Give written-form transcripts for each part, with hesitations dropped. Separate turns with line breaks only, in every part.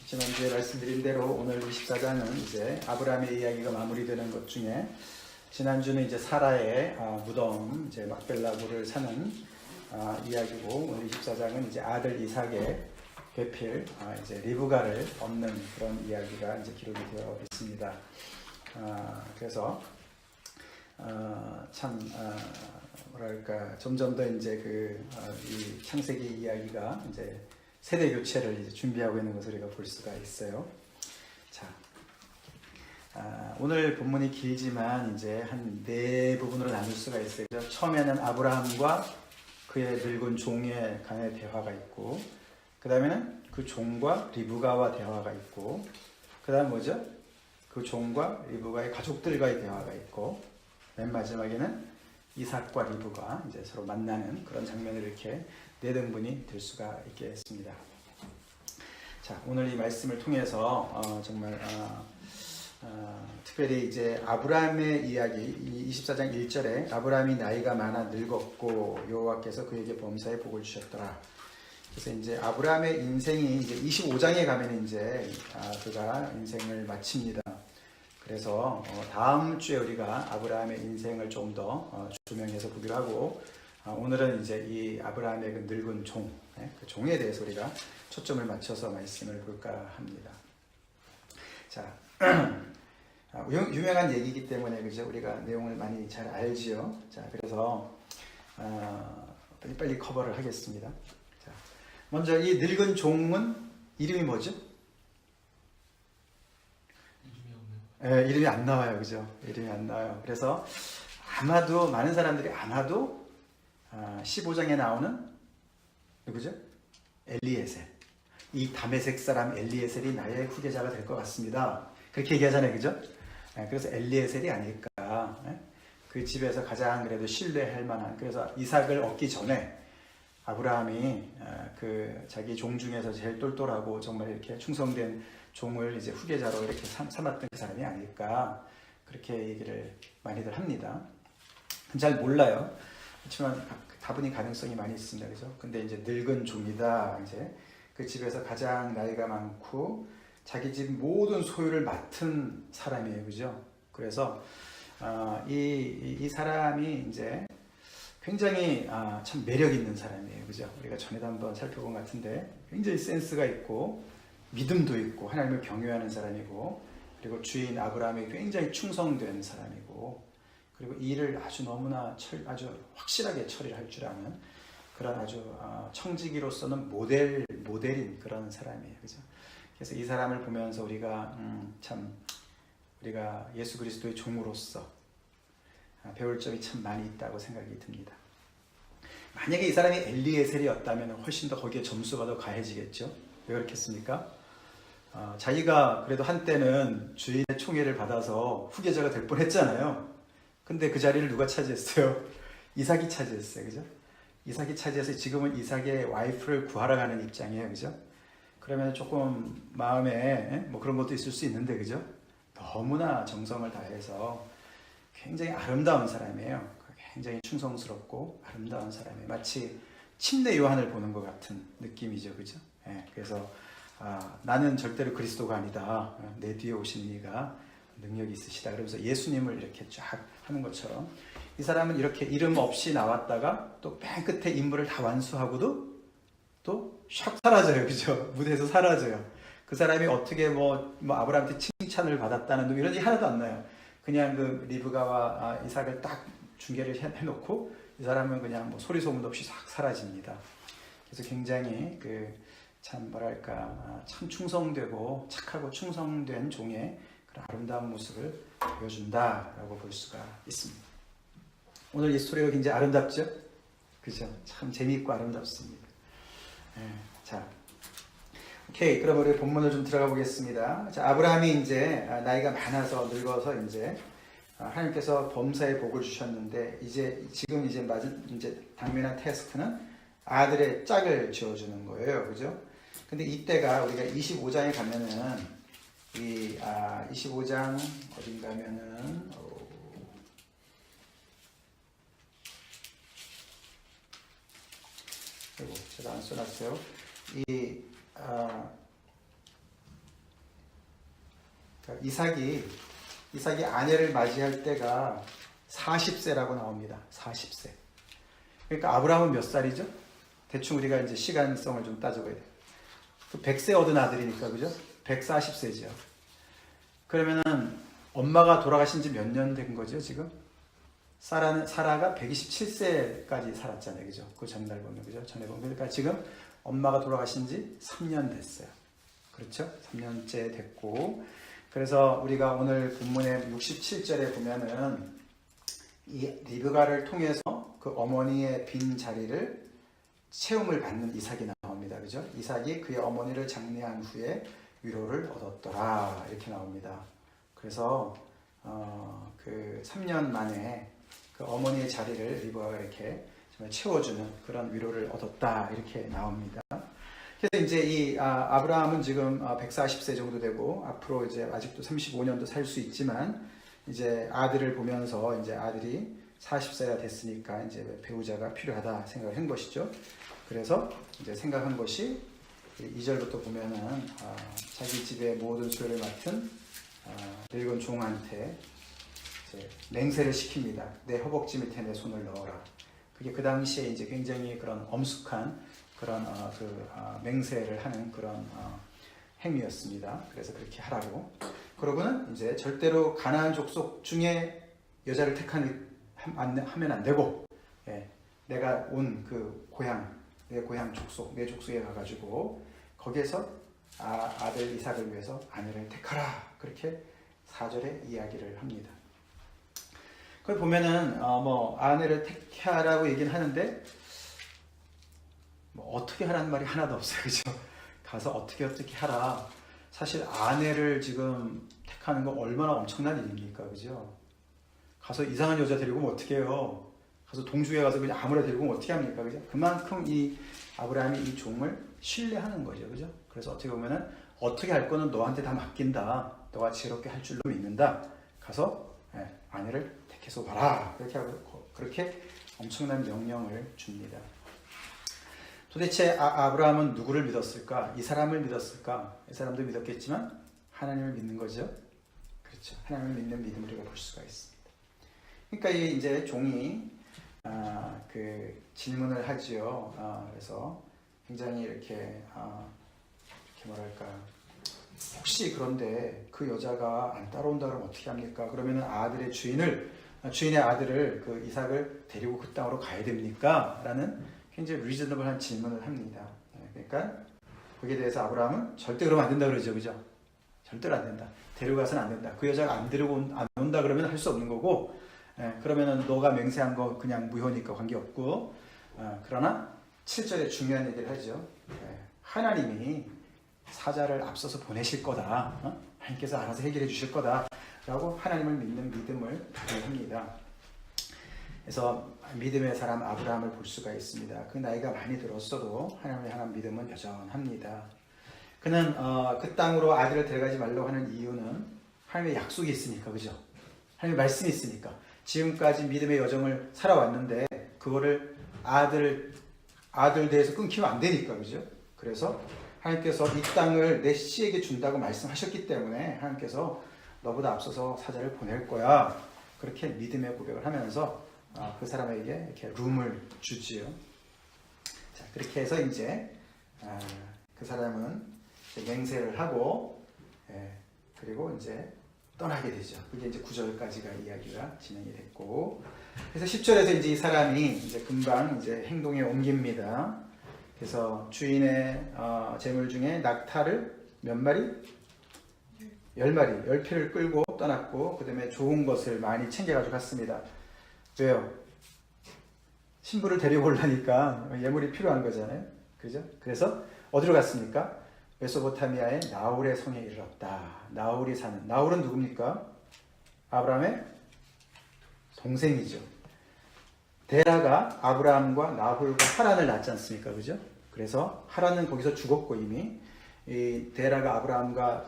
지난주에 말씀드린 대로 오늘 24장은 이제 아브라함의 이야기가 마무리되는 것 중에 지난주는 이제 사라의 무덤, 이제 막벨라고를 사는 이야기고 오늘 24장은 이제 아들 이삭의 배필, 이제 리브가를 얻는 그런 이야기가 이제 기록이 되어 있습니다. 그래서 참 뭐랄까 점점 더 이제 이 창세기 이야기가 이제 세대 교체를 이제 준비하고 있는 것을 우리가 볼 수가 있어요. 자, 오늘 본문이 길지만 이제 한 네 부분으로 나눌 수가 있어요. 처음에는 아브라함과 그의 늙은 종의 간의 대화가 있고, 그 다음에는 그 종과 리브가와 대화가 있고, 그 다음 뭐죠? 그 종과 리브가의 가족들과의 대화가 있고, 맨 마지막에는 이삭과 리브가 이제 서로 만나는 그런 장면을 이렇게 네 등분이 될 수가 있겠습니다. 자, 오늘 이 말씀을 통해서 정말 특별히 이제 아브라함의 이야기, 24장 1절에 아브라함이 나이가 많아 늙었고 여호와께서 그에게 범사에 복을 주셨더라. 그래서 이제 아브라함의 인생이 이제 25장에 가면 이제 그가 인생을 마칩니다. 그래서 다음 주에 우리가 아브라함의 인생을 좀 더 조명해서 보기로 하고, 오늘은 이제 이 아브라함의 그 늙은 종, 그 종에 대해서 우리가 초점을 맞춰서 말씀을 볼까 합니다. 자, 유명한 얘기이기 때문에 그죠? 우리가 내용을 많이 잘 알지요. 자, 그래서 빨리 커버를 하겠습니다. 자, 먼저 이 늙은 종은 이름이 뭐죠? 이름이 안 나와요, 그죠? 이름이 안 나와요. 그래서 아마도 많은 사람들이 아마도 15장에 나오는 누구죠? 엘리에셀. 이 다메섹 사람 엘리에셀이 나의 후계자가 될 것 같습니다. 그렇게 얘기하잖아요, 그죠? 그래서 엘리에셀이 아닐까. 그 집에서 가장 그래도 신뢰할 만한. 그래서 이삭을 얻기 전에 아브라함이 그 자기 종 중에서 제일 똘똘하고 정말 이렇게 충성된 종을 이제 후계자로 이렇게 삼았던 그 사람이 아닐까. 그렇게 얘기를 많이들 합니다. 잘 몰라요. 그렇지만 다분히 가능성이 많이 있습니다. 그죠? 근데 이제 늙은 종이다. 이제 그 집에서 가장 나이가 많고 자기 집 모든 소유를 맡은 사람이에요. 그죠? 그래서 이 사람이 이제 굉장히 참 매력 있는 사람이에요. 그죠? 우리가 전에도 한번 살펴본 것 같은데 굉장히 센스가 있고 믿음도 있고 하나님을 경외하는 사람이고, 그리고 주인 아브라함이 굉장히 충성된 사람이고, 그리고 일을 아주 너무나 아주 확실하게 처리를 할 줄 아는 그런 아주 청지기로서는 모델인 그런 사람이에요. 그죠? 그래서 이 사람을 보면서 우리가 우리가 예수 그리스도의 종으로서 배울 점이 참 많이 있다고 생각이 듭니다. 만약에 이 사람이 엘리에셀이었다면 훨씬 더 거기에 점수가 더 가해지겠죠. 왜 그렇겠습니까? 자기가 그래도 한때는 주인의 총애를 받아서 후계자가 될 뻔했잖아요. 근데 그 자리를 누가 차지했어요? 이삭이 차지했어요. 그죠? 이삭이 차지해서 지금은 이삭의 와이프를 구하러 가는 입장이에요. 그죠? 그러면 조금 마음에 뭐 그런 것도 있을 수 있는데, 그죠? 너무나 정성을 다해서 굉장히 아름다운 사람이에요. 굉장히 충성스럽고 아름다운 사람이에요. 마치 침례 요한을 보는 것 같은 느낌이죠. 그죠? 그래서 나는 절대로 그리스도가 아니다. 내 뒤에 오신 이가 능력이 있으시다. 그러면서 예수님을 이렇게 쫙 하는 것처럼 이 사람은 이렇게 이름 없이 나왔다가 또 맨 끝에 임무를 다 완수하고도 또 샥 사라져요. 그죠? 무대에서 사라져요. 그 사람이 어떻게 뭐 아브라함한테 칭찬을 받았다는 이런 게 하나도 안 나요. 그냥 그 리브가와 이삭을 딱 중계를 해놓고 이 사람은 그냥 뭐 소리 소문도 없이 싹 사라집니다. 그래서 굉장히 참 뭐랄까 참 충성되고 착하고 충성된 종의 그런 아름다운 모습을 보여준다라고 볼 수가 있습니다. 오늘 이 스토리가 굉장히 아름답죠? 그죠? 참 재미있고 아름답습니다. 자, 오케이. 그럼 우리 본문을 좀 들어가 보겠습니다. 자, 아브라함이 이제 나이가 많아서 늙어서 이제 하나님께서 범사에 복을 주셨는데 지금 이제 당면한 태스크는 아들의 짝을 지어주는 거예요. 그죠? 근데 이때가 우리가 25장에 가면은 25장 어딘가 하면은 제가 안 써놨어요. 그러니까 이삭이 아내를 맞이할 때가 40세라고 나옵니다. 40세. 그러니까 아브라함은 몇 살이죠? 대충 우리가 이제 시간성을 좀 따져봐야 돼요. 100세 얻은 아들이니까, 그죠? 140세죠. 그러면은 엄마가 돌아가신 지 몇 년 된 거죠, 지금? 사라가 127세까지 살았잖아요, 그죠? 그 전날 보면, 그죠? 전에 보면. 그러니까 지금 엄마가 돌아가신 지 3년 됐어요. 그렇죠? 3년째 됐고. 그래서 우리가 오늘 본문의 67절에 보면은 이 리브가를 통해서 그 어머니의 빈 자리를 채움을 받는 이삭이 나옵니다. 그죠? 이삭이 그의 어머니를 장례한 후에 위로를 얻었더라. 이렇게 나옵니다. 그래서 그 3년 만에 그 어머니의 자리를 리브가가 이렇게 정말 채워주는 그런 위로를 얻었다. 이렇게 나옵니다. 그래서 이제 이 아브라함은 지금 140세 정도 되고 앞으로 이제 아직도 35년도 살 수 있지만 이제 아들을 보면서 이제 아들이 40세가 됐으니까 이제 배우자가 필요하다 생각을 한 것이죠. 그래서 이제 생각한 것이 2절부터 보면은 자기 집의 모든 소유를 맡은 늙은 종한테 이제 맹세를 시킵니다. 내 허벅지 밑에 내 손을 넣어라. 그게 그 당시에 이제 굉장히 그런 엄숙한 그런 맹세를 하는 그런 행위였습니다. 그래서 그렇게 하라고. 그러고는 이제 절대로 가나안 족속 중에 여자를 하면 안 되고, 예, 내가 온 그 고향, 내 고향 족속, 내 족속에 가가지고 거기에서 아들 이삭을 위해서 아내를 택하라. 그렇게 4절에 이야기를 합니다. 그걸 보면은 뭐 아내를 택하라고 얘기는 하는데 뭐 어떻게 하라는 말이 하나도 없어요. 그죠? 가서 어떻게 하라. 사실 아내를 지금 택하는 거 얼마나 엄청난 일입니까? 그죠? 가서 이상한 여자 데리고 오면 어떻게 해요? 가서 동주에 가서 그냥 아무나 데리고 오면 어떻게 합니까? 그죠? 그만큼 이 아브라함이 이 종을 신뢰하는 거죠. 그죠? 그래서 어떻게 보면은 어떻게 할 거는 너한테 다 맡긴다. 너가 지혜롭게 할 줄로 믿는다. 가서 아내를 택해서 봐라. 그렇게 하고 그렇게 엄청난 명령을 줍니다. 도대체 아브라함은 누구를 믿었을까? 이 사람을 믿었을까? 이 사람도 믿었겠지만 하나님을 믿는 거죠. 그렇죠. 하나님을 믿는 믿음을 우리가 볼 수가 있습니다. 그러니까 이제 종이 그 질문을 하지요. 그래서 굉장히 이렇게 뭐랄까, 혹시 그런데 그 여자가 안 따라온다 그러면 어떻게 합니까? 그러면 주인의 아들을 그 이삭을 데리고 그 땅으로 가야 됩니까? 라는 굉장히 리저너블한 질문을 합니다. 그러니까 거기에 대해서 아브라함은 절대 그러면 안 된다 그러죠. 그죠? 절대로 안 된다. 데려가서는 안 된다. 그 여자가 안 온다 그러면 할 수 없는 거고, 그러면은 너가 맹세한 거 그냥 무효니까 관계없고, 그러나 7절에 중요한 얘기를 하죠. 하나님이 사자를 앞서서 보내실 거다. 하나님께서 알아서 해결해 주실 거다. 라고 하나님을 믿는 믿음을 합니다. 그래서 믿음의 사람 아브라함을 볼 수가 있습니다. 그 나이가 많이 들었어도 하나님을 향한 믿음은 여전합니다. 그는 그 땅으로 아들을 데려가지 말라고 하는 이유는 하나님의 약속이 있으니까, 그죠? 하나님의 말씀이 있으니까. 지금까지 믿음의 여정을 살아왔는데 그거를 아들 대해서 끊기면 안 되니까, 그죠? 그래서 하나님께서 이 땅을 내 씨에게 준다고 말씀하셨기 때문에 하나님께서 너보다 앞서서 사자를 보낼 거야. 그렇게 믿음의 고백을 하면서 그 사람에게 이렇게 룸을 주지요. 자, 그렇게 해서 이제 그 사람은 이제 맹세를 하고, 그리고 이제 떠나게 되죠. 그게 이제 9절까지가 이야기가 진행이 됐고, 그래서 10절에서 이제 이 사람이 이제 금방 이제 행동에 옮깁니다. 그래서 주인의 재물 중에 낙타를 몇 마리? 10마리, 10피를 끌고 떠났고, 그 다음에 좋은 것을 많이 챙겨가지고 갔습니다. 왜요? 신부를 데려오려니까 예물이 필요한 거잖아요. 그죠? 그래서 어디로 갔습니까? 메소포타미아의 나홀의 성에 이르렀다. 나홀은 누굽니까? 아브라함의 동생이죠. 데라가 아브라함과 나홀과 하란을 낳지 않습니까? 그죠? 그래서 하란은 거기서 죽었고 이미 이 데라가 아브라함과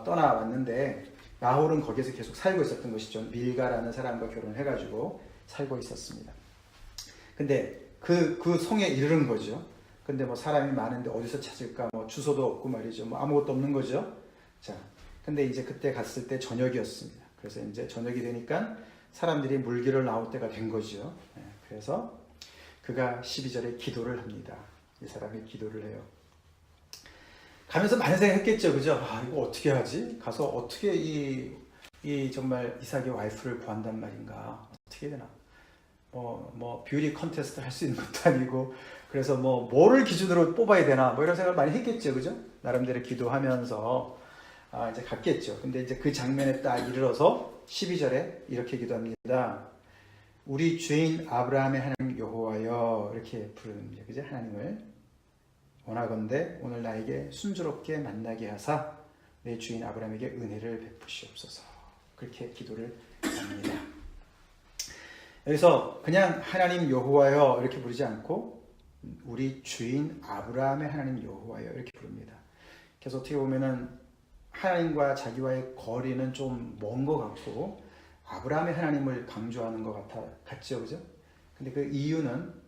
떠나왔는데 나홀은 거기서 계속 살고 있었던 것이죠. 밀가라는 사람과 결혼을 해가지고 살고 있었습니다. 근데 그 성에 이르는 거죠. 근데 뭐 사람이 많은데 어디서 찾을까? 뭐 주소도 없고 말이죠. 뭐 아무것도 없는 거죠. 자, 근데 이제 그때 갔을 때 저녁이었습니다. 그래서 이제 저녁이 되니까 사람들이 물길을 나올 때가 된 거죠. 그래서 그가 12절에 기도를 합니다. 이 사람이 기도를 해요. 가면서 많은 생각했겠죠, 그죠? 아, 이거 어떻게 하지? 가서 어떻게 이 정말 이삭의 와이프를 구한단 말인가? 어떻게 되나? 뭐 뷰티 컨테스트 할 수 있는 것도 아니고, 그래서 뭐를 기준으로 뽑아야 되나? 뭐 이런 생각을 많이 했겠죠, 그죠? 나름대로 기도하면서 이제 갔겠죠. 근데 이제 그 장면에 딱 이르러서 12절에 이렇게 기도합니다. 우리 주인 아브라함의 하나님 여호와여, 이렇게 부릅니다. 그죠? 하나님을 원하건대 오늘 나에게 순조롭게 만나게 하사 내 주인 아브라함에게 은혜를 베푸시옵소서. 그렇게 기도를 합니다. 여기서 그냥 하나님 여호와여 이렇게 부르지 않고 우리 주인 아브라함의 하나님 여호와여 이렇게 부릅니다. 그래서 어떻게 보면은 하나님과 자기와의 거리는 좀 먼 것 같고 아브라함의 하나님을 강조하는 것 같죠, 그죠? 근데 그 이유는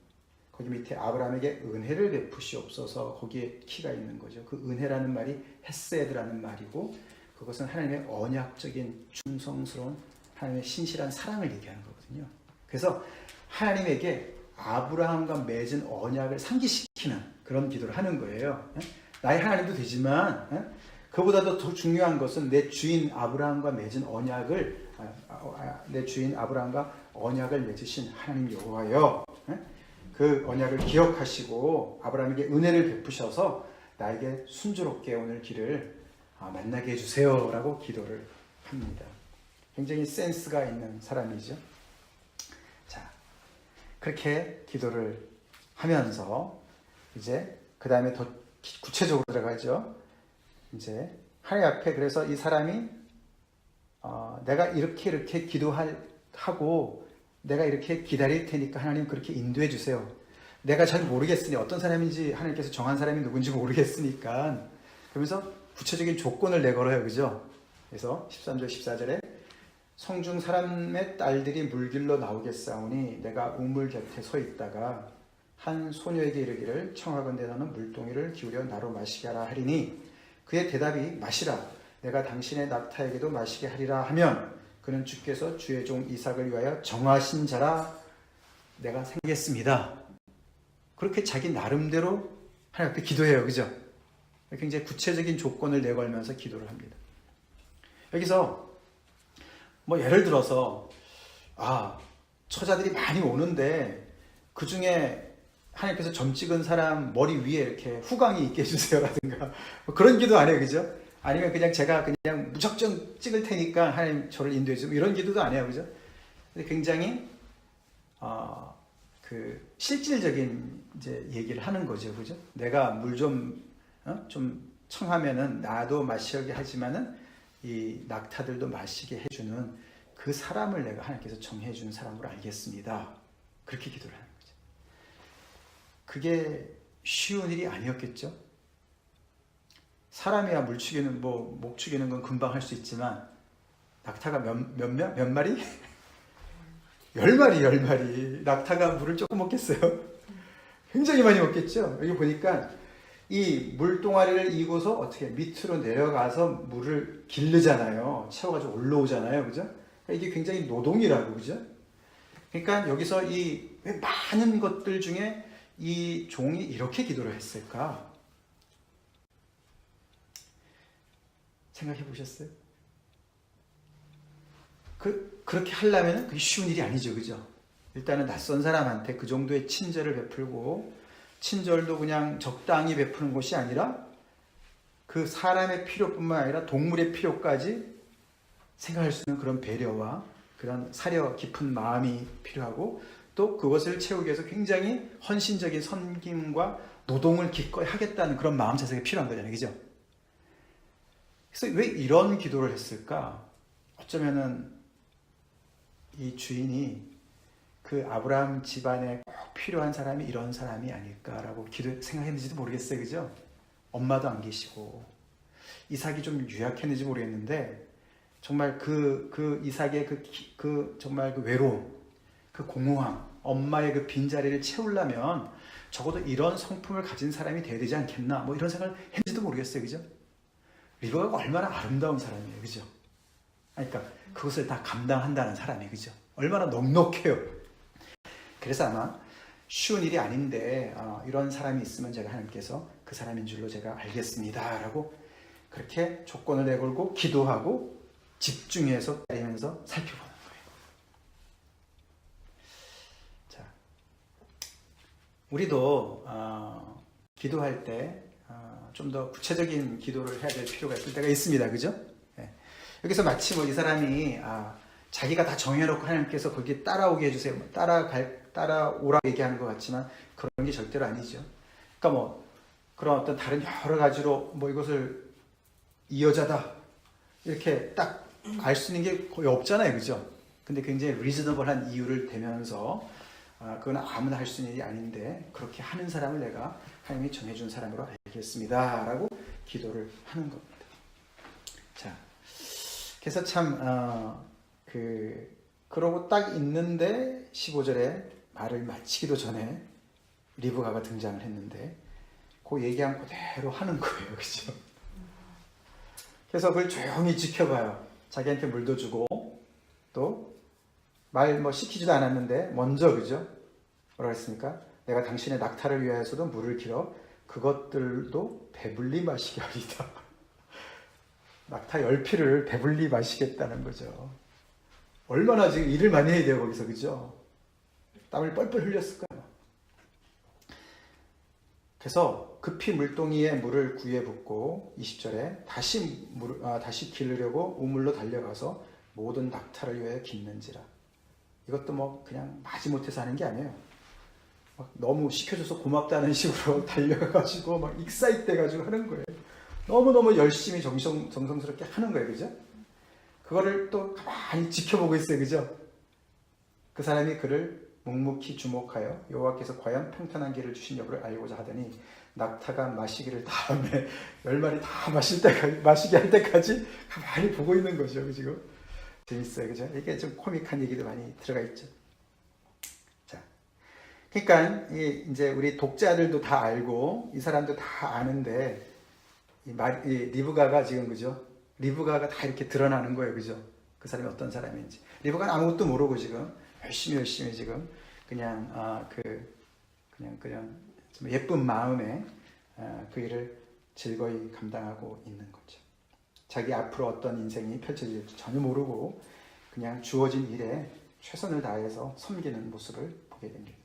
거기 밑에 아브라함에게 은혜를 베푸시옵소서, 거기에 키가 있는 거죠. 그 은혜라는 말이 헤세드라는 말이고, 그것은 하나님의 언약적인 충성스러운 하나님의 신실한 사랑을 얘기하는 거거든요. 그래서 하나님에게 아브라함과 맺은 언약을 상기시키는 그런 기도를 하는 거예요. 나의 하나님도 되지만 그보다도 더 중요한 것은 내 주인 아브라함과 맺은 언약을 맺으신 하나님 여호와여, 그 언약을 기억하시고 아브라함에게 은혜를 베푸셔서 나에게 순조롭게 오늘 길을 만나게 해주세요 라고 기도를 합니다. 굉장히 센스가 있는 사람이죠. 자, 그렇게 기도를 하면서 이제 그 다음에 더 구체적으로 들어가죠. 이제 하나님 앞에, 그래서 이 사람이 내가 이렇게 기도하고 내가 이렇게 기다릴 테니까 하나님 그렇게 인도해 주세요. 내가 잘 모르겠으니, 어떤 사람인지 하나님께서 정한 사람이 누군지 모르겠으니까, 그러면서 구체적인 조건을 내걸어요, 그죠? 그래서 13절 14절에 성중 사람의 딸들이 물길로 나오겠사오니 내가 우물 곁에 서 있다가 한 소녀에게 이르기를 청하건대 너는 물동이를 기울여 나로 마시게 하라 하리니 그의 대답이 마시라, 내가 당신의 낙타에게도 마시게 하리라 하면 그는 주께서 주의 종 이삭을 위하여 정하신 자라 내가 생겼습니다. 그렇게 자기 나름대로 하나님 앞에 기도해요, 그죠? 굉장히 구체적인 조건을 내걸면서 기도를 합니다. 여기서 예를 들어서 처자들이 많이 오는데 그 중에 하나님께서 점 찍은 사람 머리 위에 이렇게 후광이 있게 해주세요라든가 그런 기도 안 해요, 그죠? 아니면 그냥 제가 그냥 무작정 찍을 테니까 하나님 저를 인도해 주세요, 이런 기도도 안 해요, 그죠? 근데 굉장히 그 실질적인 이제 얘기를 하는 거죠, 그죠? 내가 물 좀 청하면은 나도 마시게 하지만은 이 낙타들도 마시게 해주는 그 사람을 내가 하나님께서 정해 주는 사람으로 알겠습니다. 그렇게 기도를 하는 거죠. 그게 쉬운 일이 아니었겠죠? 사람이야 물 죽이는 목 죽이는 건 금방 할 수 있지만 낙타가 몇 마리? 10마리. 낙타가 물을 조금 먹겠어요? 굉장히 많이 먹겠죠? 여기 보니까 이 물동아리를 이고서 어떻게 밑으로 내려가서 물을 기르잖아요. 채워가지고 올라오잖아요, 그죠? 이게 굉장히 노동이라고, 그죠? 그러니까 여기서 이 많은 것들 중에 이 종이 이렇게 기도를 했을까? 생각해 보셨어요? 그렇게 하려면 그게 쉬운 일이 아니죠, 그죠? 일단은 낯선 사람한테 그 정도의 친절을 베풀고, 친절도 그냥 적당히 베푸는 것이 아니라 그 사람의 필요뿐만 아니라 동물의 필요까지 생각할 수 있는 그런 배려와 그런 사려 깊은 마음이 필요하고, 또 그것을 채우기 위해서 굉장히 헌신적인 섬김과 노동을 기꺼이 하겠다는 그런 마음 자세가 필요한 거잖아요, 그죠? 그래서 왜 이런 기도를 했을까? 어쩌면은 이 주인이 그 아브라함 집안에 꼭 필요한 사람이 이런 사람이 아닐까라고 생각했는지도 모르겠어요, 그죠? 엄마도 안 계시고 이삭이 좀 유약했는지 모르겠는데 정말 그 이삭의 정말 그 외로움, 그 공허함, 엄마의 그 빈자리를 채우려면 적어도 이런 성품을 가진 사람이 돼야 되지 않겠나, 이런 생각을 했는지도 모르겠어요, 그죠? 리브가가 얼마나 아름다운 사람이에요, 그죠? 그러니까 그것을 다 감당한다는 사람이, 그죠? 얼마나 넉넉해요. 그래서 아마 쉬운 일이 아닌데 이런 사람이 있으면 제가 하나님께서 그 사람인 줄로 제가 알겠습니다 라고 그렇게 조건을 내걸고 기도하고 집중해서 따르면서 살펴보는 거예요. 자, 우리도 기도할 때 좀 더 구체적인 기도를 해야 될 필요가 있을 때가 있습니다, 그죠? 네. 여기서 마치 뭐 이 사람이 자기가 다 정해놓고 하나님께서 거기에 따라오게 해주세요, 따라오라고 얘기하는 것 같지만 그런 게 절대로 아니죠. 그러니까 뭐 그런 어떤 다른 여러 가지로 뭐 이것을 이 여자다 이렇게 딱 알 수 있는 게 거의 없잖아요, 그죠? 근데 굉장히 리즈너블한 이유를 대면서 그건 아무나 할 수 있는 일이 아닌데 그렇게 하는 사람을 내가 하나님이 정해준 사람으로 알겠습니다 라고 기도를 하는 겁니다. 자, 그래서 참 그러고 딱 있는데 15절에 말을 마치기도 전에 리브가가 등장을 했는데 그 얘기한 그대로 하는 거예요, 그죠? 그래서 그걸 조용히 지켜봐요. 자기한테 물도 주고 또 말 뭐 시키지도 않았는데 먼저, 그죠? 뭐라 했습니까? 내가 당신의 낙타를 위하여서도 물을 길어 그것들도 배불리 마시게 하리다. 낙타 10피를 배불리 마시겠다는 거죠. 얼마나 지금 일을 많이 해야 돼요, 거기서, 그죠? 땀을 뻘뻘 흘렸을 거예요. 그래서 급히 물동이에 물을 구해 붓고 20절에 다시 기르려고 우물로 달려가서 모든 낙타를 위하여 깃는지라. 이것도 뭐 그냥 마지못해서 하는 게 아니에요. 막 너무 시켜줘서 고맙다는 식으로 달려가가지고 막 익사이트 돼가지고 하는 거예요. 너무너무 열심히 정성스럽게 하는 거예요, 그죠? 그거를 또 가만히 지켜보고 있어요, 그죠? 그 사람이 그를 묵묵히 주목하여 여호와께서 과연 평탄한 길을 주신 여부를 알고자 하더니 낙타가 마시기를 다음에 10마리 다 마시게 할 때까지 가만히 보고 있는 거죠, 지금. 재밌어요, 그죠? 이게 좀 코믹한 얘기도 많이 들어가 있죠. 자, 그러니까 이제 우리 독자들도 다 알고 이 사람도 다 아는데 이 리브가가 지금, 그죠? 리브가가 다 이렇게 드러나는 거예요, 그죠? 그 사람이 어떤 사람인지. 리브가는 아무것도 모르고 지금 열심히 지금 그냥 좀 예쁜 마음에 그 일을 즐거이 감당하고 있는 거죠. 자기 앞으로 어떤 인생이 펼쳐질지 전혀 모르고 그냥 주어진 일에 최선을 다해서 섬기는 모습을 보게 됩니다.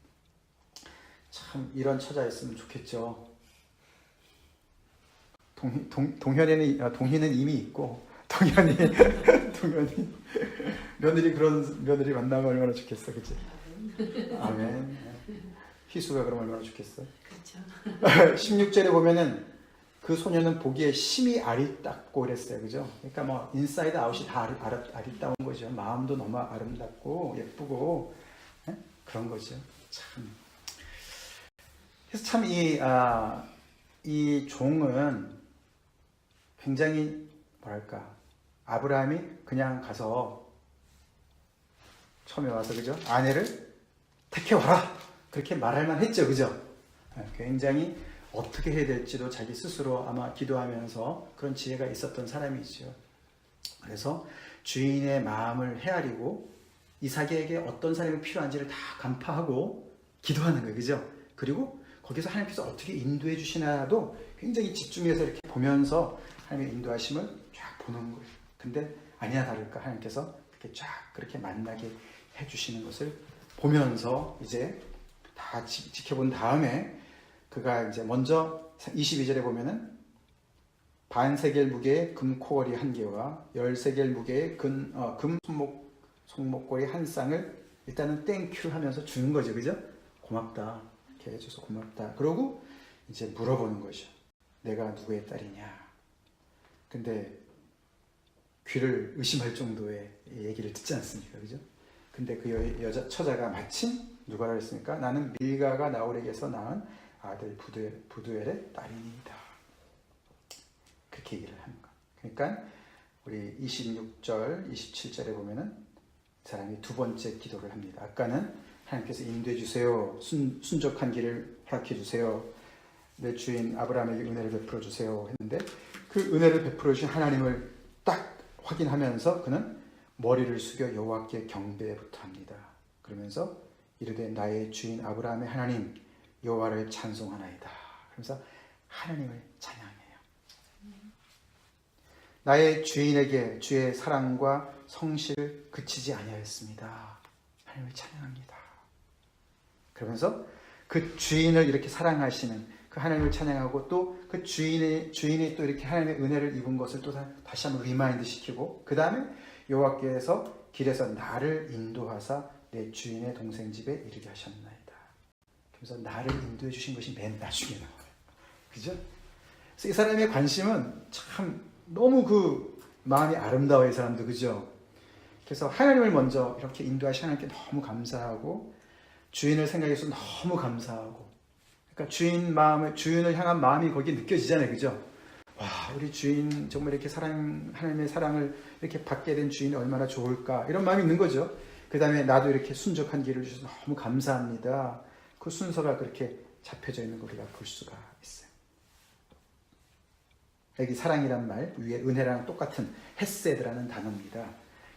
참 이런 처자였으면 좋겠죠. 동희는 이미 있고 동현이 며느리, 그런 며느리 만나면 얼마나 좋겠어, 그치? 아멘. 희수가 그럼 얼마나 좋겠어? 그렇죠. 16절에 보면은 그 소녀는 보기에 심히 아리답고 그랬어요, 그죠? 그러니까 뭐 인사이드 아웃이 다 아리따운 거죠. 마음도 너무 아름답고 예쁘고 그런 거죠. 참. 그래서 참 이 종은 굉장히 뭐랄까, 아브라함이 그냥 가서 처음에 와서, 그죠? 아내를 택해와라 그렇게 말할 만했죠, 그죠? 굉장히 어떻게 해야 될지도 자기 스스로 아마 기도하면서 그런 지혜가 있었던 사람이죠. 그래서 주인의 마음을 헤아리고 이삭에게 어떤 사람이 필요한지를 다 간파하고 기도하는 거예요, 그죠? 그리고 거기서 하나님께서 어떻게 인도해 주시나도 굉장히 집중해서 이렇게 보면서 하나님의 인도하심을 쫙 보는 거예요. 근데 아니나 다를까 하나님께서 이렇게 쫙 그렇게 만나게 해주시는 것을 보면서 이제 다 지켜본 다음에 그가 이제 먼저 22절에 보면은 반세겔 무게의 금 코걸이 1개와 10세겔 무게의 금 손목걸이 1쌍을 일단은 땡큐 하면서 주는 거죠, 그죠? 고맙다, 이렇게 해줘서 고맙다. 그러고 이제 물어보는 거죠. 내가 누구의 딸이냐? 근데 귀를 의심할 정도의 얘기를 듣지 않습니까? 그죠? 근데 그 처자가 마침 누가 그랬습니까? 나는 밀가가 나홀에게서 낳은 아들 부두엘의 딸이니이다. 그렇게 얘기를 하는 거예요. 그러니까 우리 26절, 27절에 보면은 사람이 두 번째 기도를 합니다. 아까는 하나님께서 인도해 주세요. 순적한 길을 허락해 주세요. 내 주인 아브라함에게 은혜를 베풀어 주세요 했는데 그 은혜를 베풀어 주신 하나님을 딱 확인하면서 그는 머리를 숙여 여호와께 경배부터 합니다. 그러면서 이르되 나의 주인 아브라함의 하나님 여호와를 찬송하나이다. 그러면서 하나님을 찬양해요. 나의 주인에게 주의 사랑과 성실을 그치지 아니하였습니다. 하나님을 찬양합니다. 그러면서 그 주인을 이렇게 사랑하시는 그 하나님을 찬양하고 또 그 주인이 또 이렇게 하나님의 은혜를 입은 것을 또 다시 한번 리마인드 시키고 그 다음에 여호와께서 길에서 나를 인도하사 내 주인의 동생 집에 이르게 하셨나이다. 그래서 나를 인도해 주신 것이 맨 나중에 나와요. 그죠? 그래서 이 사람의 관심은 참 너무 그 마음이 아름다워요. 이 사람도. 그죠? 그래서 하나님을 먼저 이렇게 인도하신 하나님께 너무 감사하고 주인을 생각해서 너무 감사하고 그러니까 주인을 향한 마음이 거기 느껴지잖아요. 그죠? 와, 우리 주인 정말 이렇게 하나님의 사랑을 이렇게 받게 된 주인이 얼마나 좋을까 이런 마음이 있는 거죠. 그 다음에 나도 이렇게 순적한 길을 주셔서 너무 감사합니다. 그 순서가 그렇게 잡혀져 있는 걸 우리가 볼 수가 있어요. 여기 사랑이란 말 위에 은혜랑 똑같은 헤세드라는 단어입니다.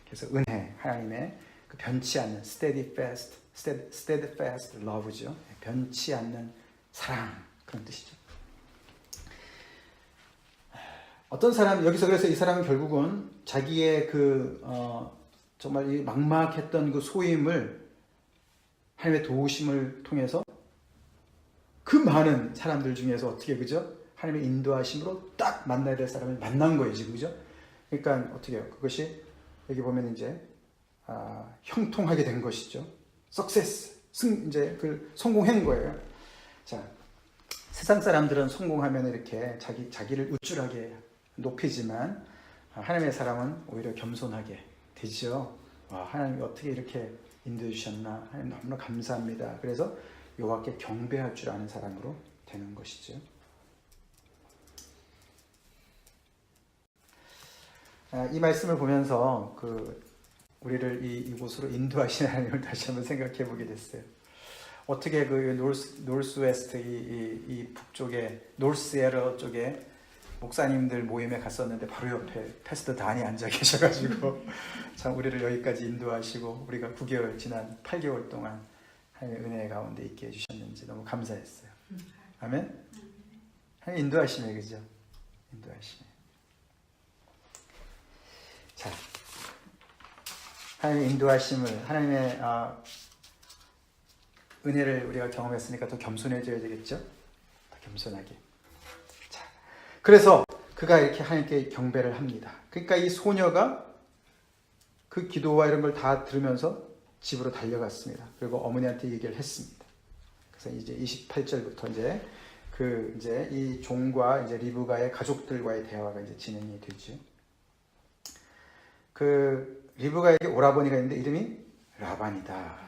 그래서 은혜, 하나님의 그 변치 않는 steadfast love죠. 변치 않는 사랑 그런 뜻이죠. 어떤 사람 여기서 그래서 이 사람은 결국은 자기의 정말 이 막막했던 그 소임을 하나님의 도우심을 통해서 그 많은 사람들 중에서 어떻게 그죠? 하나님의 인도하심으로 딱 만나야 될 사람을 만난 거예요, 지금 그죠? 그러니까 어떻게 해요? 그것이 여기 보면 이제 형통하게 된 것이죠. success 이제 그 성공한 거예요. 자, 세상 사람들은 성공하면 이렇게 자기를 우쭐하게 높이지만 하나님의 사람은 오히려 겸손하게 되죠. 와, 하나님이 어떻게 이렇게 인도해 주셨나? 하나님 너무나 감사합니다. 그래서 여호와께 경배할 줄 아는 사람으로 되는 것이죠. 이 말씀을 보면서 우리를 이곳으로 인도하시는 하나님을 다시 한번 생각해 보게 됐어요. 어떻게 그 노스웨스트 이 북쪽에 노스에러 쪽에 목사님들 모임에 갔었는데 바로 옆에 패스터 단이 앉아 계셔가지고 참 우리를 여기까지 인도하시고 우리가 9개월 지난 8개월 동안 하나님의 은혜 가운데 있게 해주셨는지 너무 감사했어요. 아멘. 하나님 인도하시네, 그죠? 인도하시네. 자, 하나님의 인도하심을 하나님의 은혜를 우리가 경험했으니까 더 겸손해져야 되겠죠? 더 겸손하게. 자, 그래서 그가 이렇게 하나님께 경배를 합니다. 그러니까 이 소녀가 그 기도와 이런 걸 다 들으면서 집으로 달려갔습니다. 그리고 어머니한테 얘기를 했습니다. 그래서 이제 28절부터 이제 이 종과 이제 리브가의 가족들과의 대화가 이제 진행이 되죠. 그 리브가에게 오라버니가 있는데 이름이 라반이다.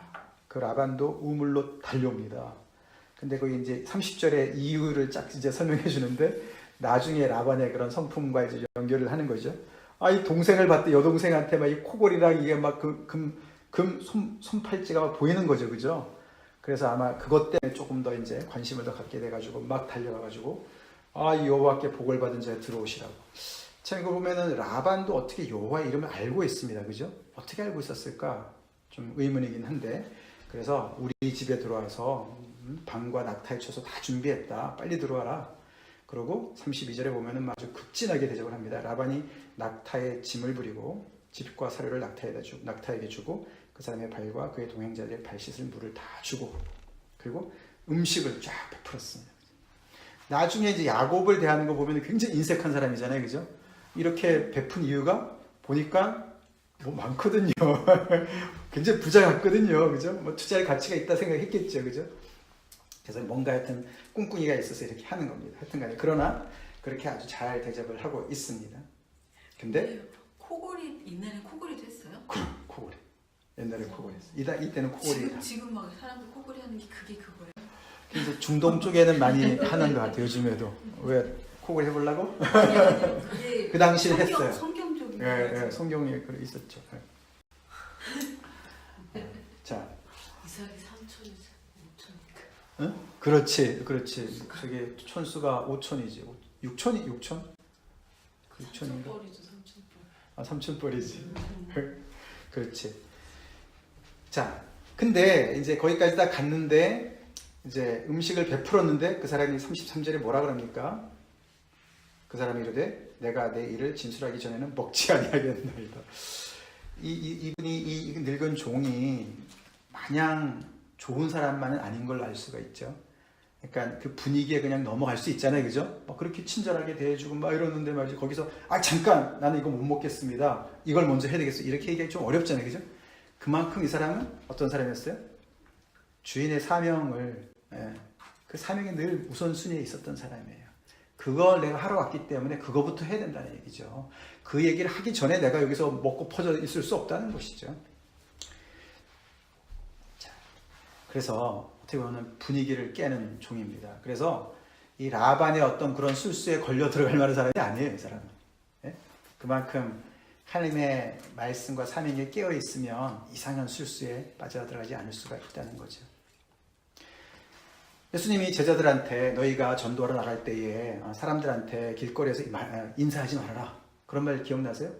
그 라반도 우물로 달려옵니다. 근데 거기 이제 30절에 이유를 쫙 이제 설명해 주는데 나중에 라반의 그런 성품과 이제 연결을 하는 거죠. 이 동생을 봤더니 여동생한테 막 이 코골이랑 이게 막 손팔찌가 막 보이는 거죠, 그죠? 그래서 아마 그것 때문에 조금 더 이제 관심을 더 갖게 돼가지고 막 달려가가지고 이 여호와께 복을 받은 자에 들어오시라고. 자, 이거 보면은 라반도 어떻게 여호와의 이름을 알고 있습니다, 그죠? 어떻게 알고 있었을까? 좀 의문이긴 한데. 그래서 우리 집에 들어와서 방과 낙타에 쳐서 다 준비했다. 빨리 들어와라. 그러고 32절에 보면은 아주 극진하게 대접을 합니다. 라반이 낙타에 짐을 부리고 집과 사료를 낙타에게 주고 그 사람의 발과 그의 동행자들의 발 씻을 물을 다 주고 그리고 음식을 쫙 베풀었습니다. 나중에 이제 야곱을 대하는 거 보면 굉장히 인색한 사람이잖아요, 그죠? 이렇게 베푼 이유가 보니까 뭐 많거든요. 굉장히 부자 같거든요. 그죠? 뭐 투자할 가치가 있다 생각했겠죠. 그죠? 그래서 뭔가 하여튼 꿍꿍이가 있어서 이렇게 하는 겁니다. 하여튼 간에. 그러나 그렇게 아주 잘 대접을 하고 있습니다. 근데
코골이 옛날에 코골이도 했어요?
코골이. 옛날에 코골이 했어요. 이때는 코골이.
지금 막 사람들 코골이 하는 게 그게 그거예요?
이제 중동 쪽에는 많이 하는 것 같아요. 요즘에도. 왜 코골이 해보려고?
아니,
그 당시에 했어요.
성경적인
예, 성경에 있었죠. 자,
이삭이 3천이죠, 5천이니까.
응? 그렇지. 저게 촌수가 5천이지. 6천이 6천? 그 유치원인가?
삼촌뻘이죠, 삼촌뻘.
아, 삼촌뻘이지. 그렇지. 자, 근데 이제 거기까지 다 갔는데 이제 음식을 베풀었는데 그 사람이 33절에 뭐라 그럽니까? 그 사람이 이르되 내가 내 일을 진술하기 전에는 먹지 아니하겠나이다. 이분이 이 늙은 종이 마냥 좋은 사람만은 아닌 걸 알 수가 있죠. 그러니까 그 분위기에 그냥 넘어갈 수 있잖아요, 그죠? 막 그렇게 친절하게 대해주고 막 이러는데 말이지 거기서 아 잠깐 나는 이거 못 먹겠습니다. 이걸 먼저 해야 되겠어. 이렇게 얘기하기 좀 어렵잖아요, 그죠? 그만큼 이 사람은 어떤 사람이었어요? 주인의 사명을 그 사명이 늘 우선순위에 있었던 사람이에요. 그걸 내가 하러 왔기 때문에 그거부터 해야 된다는 얘기죠. 그 얘기를 하기 전에 내가 여기서 먹고 퍼져 있을 수 없다는 것이죠. 자, 그래서 어떻게 보면 분위기를 깨는 종입니다. 그래서 이 라반의 어떤 그런 술수에 걸려 들어갈 만한 사람이 아니에요, 이 사람은. 그만큼 하나님의 말씀과 사명에 깨어 있으면 이상한 술수에 빠져들어가지 않을 수가 있다는 거죠. 예수님이 제자들한테 너희가 전도하러 나갈 때에 사람들한테 길거리에서 인사하지 말아라. 그런 말 기억나세요?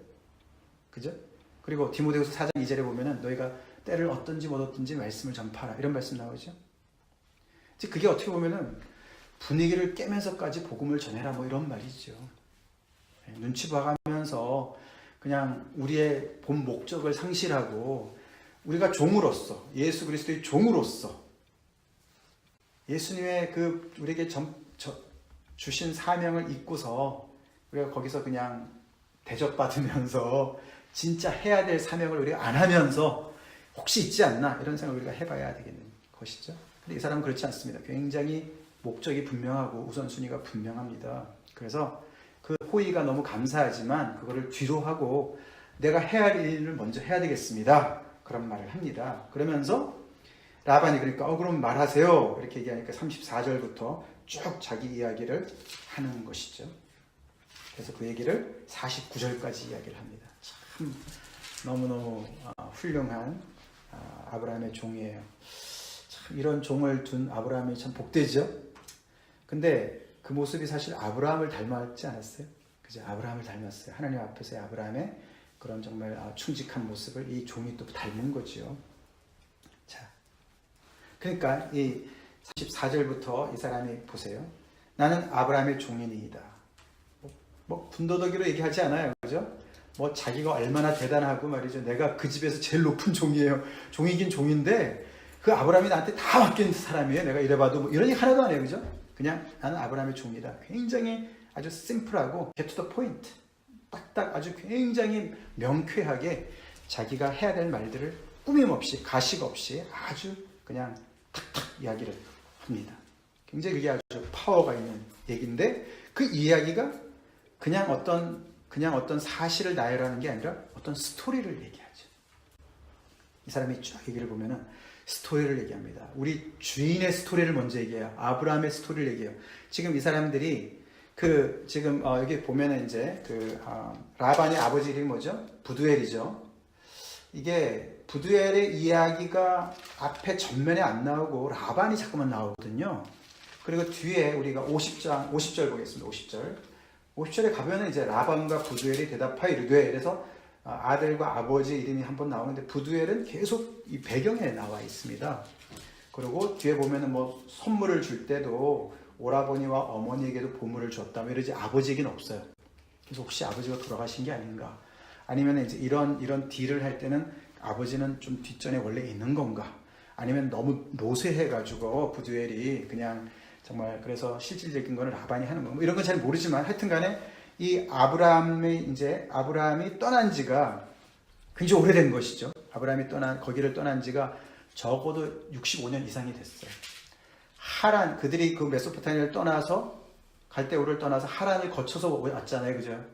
그죠? 그리고 디모데후서 4장 2절에 보면은 너희가 때를 얻든지 못 얻든지 말씀을 전파하라. 이런 말씀 나오죠. 즉 그게 어떻게 보면은 분위기를 깨면서까지 복음을 전해라 뭐 이런 말이죠. 눈치 봐가면서 그냥 우리의 본 목적을 상실하고 우리가 종으로서 예수 그리스도의 종으로서 예수님의 그 우리에게 주신 사명을 잊고서 우리가 거기서 그냥 대접받으면서 진짜 해야 될 사명을 우리가 안 하면서 혹시 있지 않나 이런 생각을 우리가 해봐야 되겠는 것이죠. 근데 이 사람은 그렇지 않습니다. 굉장히 목적이 분명하고 우선순위가 분명합니다. 그래서 그 호의가 너무 감사하지만 그거를 뒤로 하고 내가 해야 할 일을 먼저 해야 되겠습니다. 그런 말을 합니다. 그러면서 라반이 그러니까 그럼 말하세요. 이렇게 얘기하니까 34절부터 쭉 자기 이야기를 하는 것이죠. 그래서 그 얘기를 49절까지 이야기를 합니다. 참 너무너무 훌륭한 아브라함의 종이에요. 참 이런 종을 둔 아브라함이 참 복되죠. 근데 그 모습이 사실 아브라함을 닮았지 않았어요? 그죠? 아브라함을 닮았어요. 하나님 앞에서의 아브라함의 그런 정말 충직한 모습을 이 종이 또 닮은 거죠. 자, 그러니까 이 34절부터 이 사람이 보세요. 나는 아브라함의 종이니이다. 뭐 군더더기로 얘기하지 않아요, 그죠? 뭐 자기가 얼마나 대단하고 말이죠. 내가 그 집에서 제일 높은 종이에요. 종이긴 종인데 그 아브라함이 나한테 다 맡긴 사람이에요. 내가 이래봐도 뭐 이런 얘기 하나도 안 해요, 그죠? 그냥 나는 아브라함의 종이다. 굉장히 아주 심플하고 get to the point. 딱딱 아주 굉장히 명쾌하게 자기가 해야 될 말들을 꾸밈없이 가식 없이 아주 그냥 탁탁 이야기를 합니다. 굉장히 그게 아주 파워가 있는 얘기인데 그 이야기가 그냥 어떤 사실을 나열하는 게 아니라 어떤 스토리를 얘기하죠. 이 사람이 쭉 얘기를 보면은 스토리를 얘기합니다. 우리 주인의 스토리를 먼저 얘기해요. 아브라함의 스토리를 얘기해요. 지금 이 사람들이 지금 여기 보면은 이제 라반의 아버지 이름이 뭐죠? 부두엘이죠. 이게 부두엘의 이야기가 앞에 전면에 안 나오고 라반이 자꾸만 나오거든요. 그리고 뒤에 우리가 50절 보겠습니다. 50절에 가면은 이제 라반과 부두엘이 대답하여 이르되 그래서 아들과 아버지 이름이 한번 나오는데 부두엘은 계속 이 배경에 나와 있습니다. 그리고 뒤에 보면은 뭐 선물을 줄 때도 오라버니와 어머니에게도 보물을 줬다. 이러지 아버지에게는 없어요. 그래서 혹시 아버지가 돌아가신 게 아닌가? 아니면 이제 이런 딜을 할 때는 아버지는 좀 뒷전에 원래 있는 건가? 아니면 너무 노쇠해가지고 부두엘이 그냥 정말 그래서 실질적인 거는 라반이 하는 거. 뭐 이런 건 잘 모르지만 하여튼간에 이 아브라함이 떠난 지가 굉장히 오래된 것이죠. 아브라함이 거기를 떠난 지가 적어도 65년 이상이 됐어요. 그들이 그 메소포타미아를 떠나서 갈대우를 떠나서 하란을 거쳐서 왔잖아요, 그죠?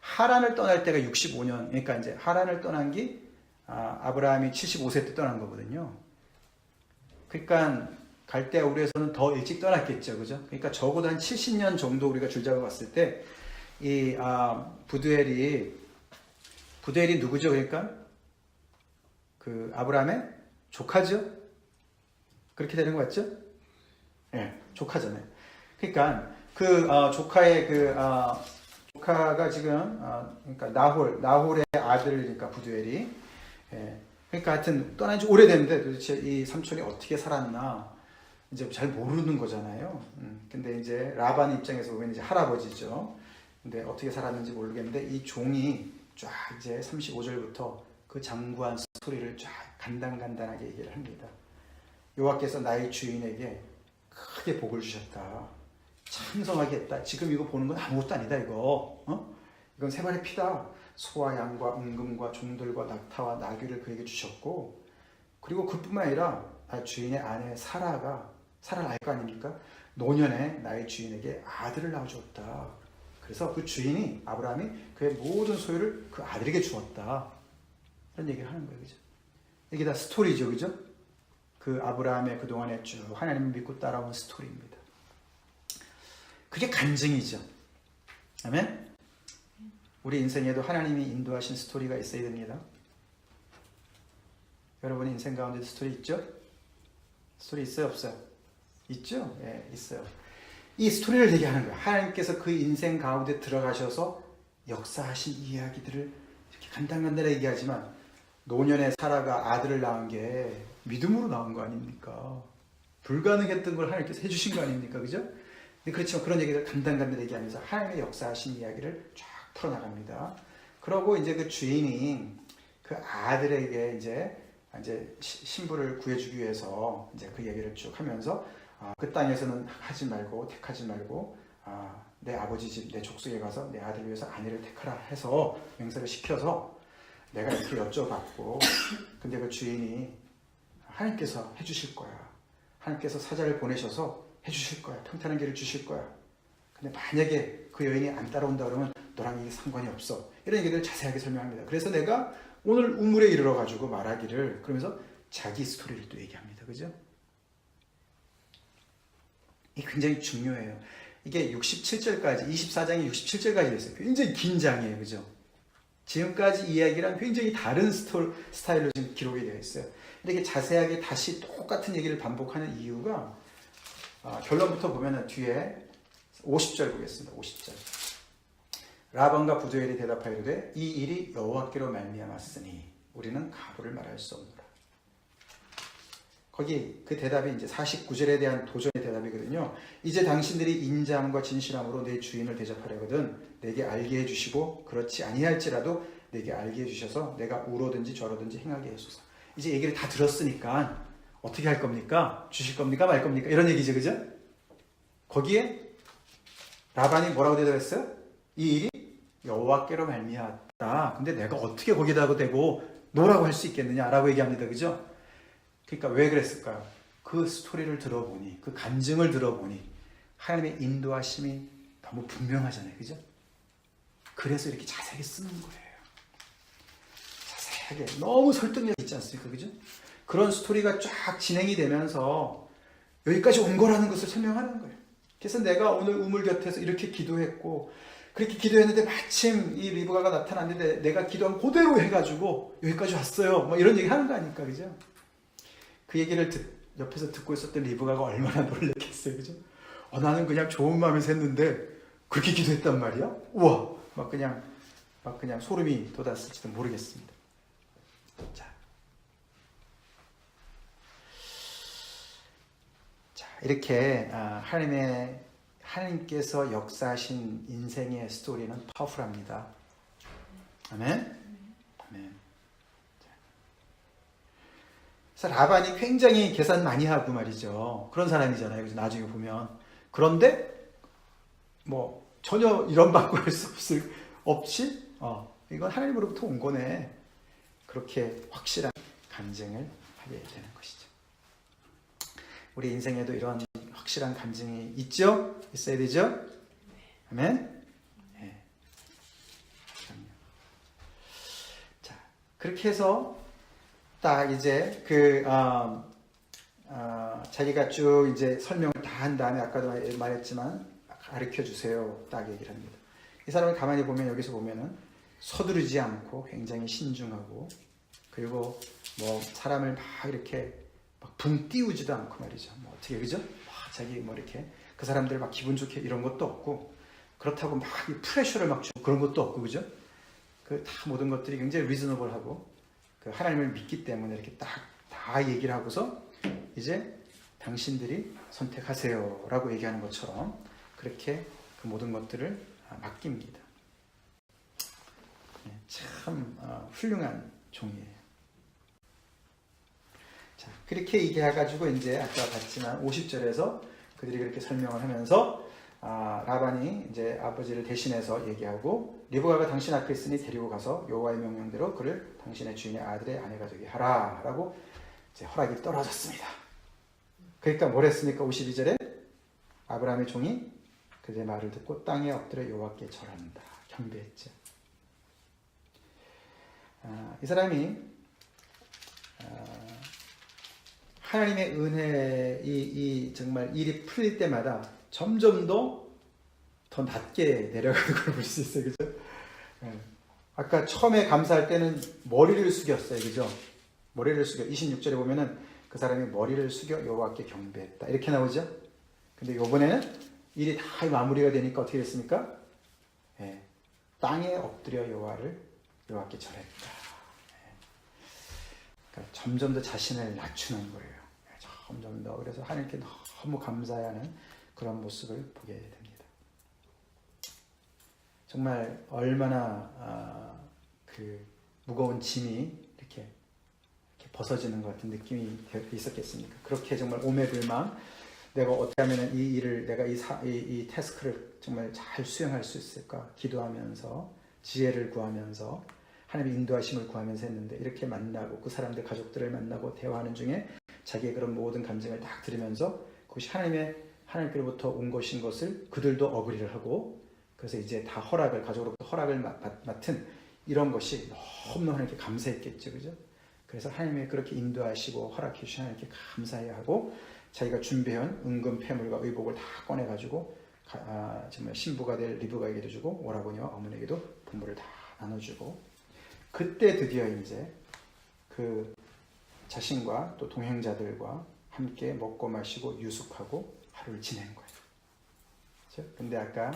하란을 떠날 때가 65년. 그러니까 이제 하란을 떠난 게 아브라함이 75세 때 떠난 거거든요. 그러니까 갈대우르에서는 더 일찍 떠났겠죠, 그죠? 그러니까 적어도 한 70년 정도 우리가 줄잡아 봤을 때 이 부두엘이 누구죠? 그러니까 그 아브라함의 조카죠. 그렇게 되는 거 맞죠? 예, 조카잖아요. 그러니까 조카의 조카가 지금 그러니까 나홀의 아들이니까 부두엘이 그러니까 하여튼 떠난 지 오래됐는데 도대체 이 삼촌이 어떻게 살았나 이제 잘 모르는 거잖아요. 근데 이제 라반 입장에서 보면 이제 할아버지죠. 근데 어떻게 살았는지 모르겠는데 이 종이 쫙 이제 35절부터 그 장구한 스토리를 쫙 간단하게 얘기를 합니다. 여호와께서 나의 주인에게 크게 복을 주셨다. 참성하게 했다. 지금 이거 보는 건 아무것도 아니다 이거. 이건 세 발의 피다. 소와 양과 은금과 종들과 낙타와 나귀를 그에게 주셨고 그리고 그뿐만 아니라 주인의 아내 사라를 알 거 아닙니까? 노년에 나의 주인에게 아들을 낳아주었다. 그래서 그 주인이 아브라함이 그의 모든 소유를 그 아들에게 주었다. 이런 얘기를 하는 거예요. 그죠? 이게 다 스토리죠. 그죠? 그 아브라함의 그동안에 쭉 하나님을 믿고 따라온 스토리입니다. 그게 간증이죠. 아멘? 우리 인생에도 하나님이 인도하신 스토리가 있어야 됩니다. 여러분의 인생 가운데 스토리 있죠? 스토리 있어요? 없어요? 있죠? 예, 있어요. 이 스토리를 얘기하는 거예요. 하나님께서 그 인생 가운데 들어가셔서 역사하신 이야기들을 이렇게 간단하게 얘기하지만 노년에 사라가 아들을 낳은 게 믿음으로 나온 거 아닙니까? 불가능했던 걸 하나님께서 해주신 거 아닙니까? 그죠? 근데 그렇지만 그런 얘기를 간단하게 얘기하면서 하나님의 역사하신 이야기를 쫙 풀어나갑니다. 그러고 이제 그 주인이 그 아들에게 이제 신부를 구해주기 위해서 이제 그 얘기를 쭉 하면서 그 땅에서는 택하지 말고 내 아버지 집, 내 족속에 가서 내 아들을 위해서 아내를 택하라 해서 명세를 시켜서 내가 이렇게 여쭤봤고 근데 그 주인이 하나님께서 해주실 거야. 하나님께서 사자를 보내셔서 해주실 거야. 평탄한 길을 주실 거야. 근데 만약에 그 여인이 안 따라온다 그러면 너랑 이게 상관이 없어. 이런 얘기를 자세하게 설명합니다. 그래서 내가 오늘 우물에 이르러 가지고 말하기를 그러면서 자기 스토리를 또 얘기합니다. 그죠? 이게 굉장히 중요해요. 이게 67절까지 24장이 67절까지 있어요. 굉장히 긴 장이에요. 그죠? 지금까지 이야기랑 굉장히 다른 스타일로 지금 기록이 되어 있어요. 근데 이게 자세하게 다시 똑같은 얘기를 반복하는 이유가 결론부터 보면은 뒤에 50절 보겠습니다. 50절. 라반과 부두엘이 대답하이르되 이 일이 여호와께로 말미암았으니 우리는 가부를 말할 수 없노라. 거기 그 대답이 이제 49절에 대한 도전의 대답이거든요. 이제 당신들이 인자함과 진실함으로 내 주인을 대접하려거든 내게 알게 해주시고 그렇지 아니할지라도 내게 알게 해주셔서 내가 우로든지 저로든지 행하게 해주소서. 이제 얘기를 다 들었으니까 어떻게 할 겁니까? 주실 겁니까? 말 겁니까? 이런 얘기죠. 그죠? 거기에 라반이 뭐라고 대답했어요? 이 일이 여호와께로 말미암았다. 근데 내가 어떻게 거기다 대고 노라고 할 수 있겠느냐라고 얘기합니다. 그죠? 그러니까 왜 그랬을까요? 그 스토리를 들어보니, 그 간증을 들어보니 하나님의 인도하심이 너무 분명하잖아요. 그죠? 그래서 이렇게 자세하게 쓰는 거예요. 자세하게. 너무 설득력 있지 않습니까? 그죠? 그런 스토리가 쫙 진행이 되면서 여기까지 온 거라는 것을 설명하는 거예요. 그래서 내가 오늘 우물 곁에서 이렇게 기도했고 그렇게 기도했는데 마침 이 리브가가 나타났는데 내가 기도한 그대로 해가지고 여기까지 왔어요. 뭐 이런 얘기 하는 거 아닙니까? 그죠? 그 얘기를 옆에서 듣고 있었던 리브가가 얼마나 놀랐겠어요. 그죠? 나는 그냥 좋은 마음에서 했는데 그렇게 기도했단 말이야? 우와! 막 그냥 소름이 돋았을지도 모르겠습니다. 자, 이렇게 하나님께서 역사하신 인생의 스토리는 파워풀합니다. 아멘? 아멘. 그래서 라반이 굉장히 계산 많이 하고 말이죠. 그런 사람이잖아요. 그래서 나중에 보면. 그런데 뭐 전혀 이런 받고 할 수 없이 이건 하나님으로부터 온 거네. 그렇게 확실한 간증을 하게 되는 것이죠. 우리 인생에도 이런 확실한 간증이 있죠? 있어야 되죠? 아멘? 네. 자, 그렇게 해서 딱 이제 자기가 쭉 이제 설명을 다 한 다음에 아까도 말했지만 가르쳐 주세요. 딱 얘기를 합니다. 이 사람을 가만히 보면 여기서 보면은 서두르지 않고 굉장히 신중하고 그리고 뭐 사람을 막 이렇게 막 붕 띄우지도 않고 말이죠. 뭐 어떻게 그죠? 막 자기 뭐 이렇게 그 사람들 막 기분 좋게 이런 것도 없고 그렇다고 막 이 프레셔를 막 주고 그런 것도 없고, 그죠? 그 다 모든 것들이 굉장히 리즈너블하고 그 하나님을 믿기 때문에 이렇게 딱 다 얘기를 하고서 이제 당신들이 선택하세요라고 얘기하는 것처럼 그렇게 그 모든 것들을 맡깁니다. 참 훌륭한 종이에요. 자, 그렇게 얘기해가지고 이제 아까 봤지만 50절에서 그들이 그렇게 설명을 하면서 라반이 이제 아버지를 대신해서 얘기하고 리브가가 당신 앞에 있으니 데리고 가서 여호와의 명령대로 그를 당신의 주인의 아들의 아내가 되게 하라라고 이제 허락이 떨어졌습니다. 그러니까 뭘 했습니까? 52절에 아브라함의 종이 그의 말을 듣고 땅에 엎드려 여호와께 절한다. 경배했죠. 이 사람이 하나님의 은혜 이 정말 일이 풀릴 때마다 점점 더 낮게 내려가는 걸 볼 수 있어요. 그죠? 아까 처음에 감사할 때는 머리를 숙였어요. 그죠? 머리를 숙여. 26절에 보면은 그 사람이 머리를 숙여 여호와께 경배했다. 이렇게 나오죠? 근데 이번에는 일이 다 마무리가 되니까 어떻게 됐습니까? 땅에 엎드려 여호와께 절했다. 그러니까 점점 더 자신을 낮추는 거예요. 점점 더. 그래서 하나님께 너무 감사해하는 그런 모습을 보게 됩니다. 정말 얼마나 그 무거운 짐이 이렇게 벗어지는 것 같은 느낌이 있었겠습니까? 그렇게 정말 오매불망 내가 어떻게 하면 이 일을 내가 이 태스크를 정말 잘 수행할 수 있을까 기도하면서 지혜를 구하면서 하나님의 인도하심을 구하면서 했는데 이렇게 만나고 그 사람들 가족들을 만나고 대화하는 중에 자기의 그런 모든 감정을 딱 들으면서 그것이 하나님께로부터 온 것인 것을 그들도 어그리를 하고 그래서 이제 다 가족으로부터 허락을 맡은 이런 것이 너무너무 하나님께 감사했겠죠. 그죠? 그래서 하나님의 그렇게 인도하시고 허락해 주신 하나님께 감사해야 하고 자기가 준비한 은금 폐물과 의복을 다 꺼내가지고 정말 신부가 될 리브가에게도 주고 오라버니와 어머니에게도 분부를 다 나눠주고 그때 드디어 이제 그 자신과 또 동행자들과 함께 먹고 마시고 유숙하고 하루를 지낸 거예요. 그렇죠? 근데 아까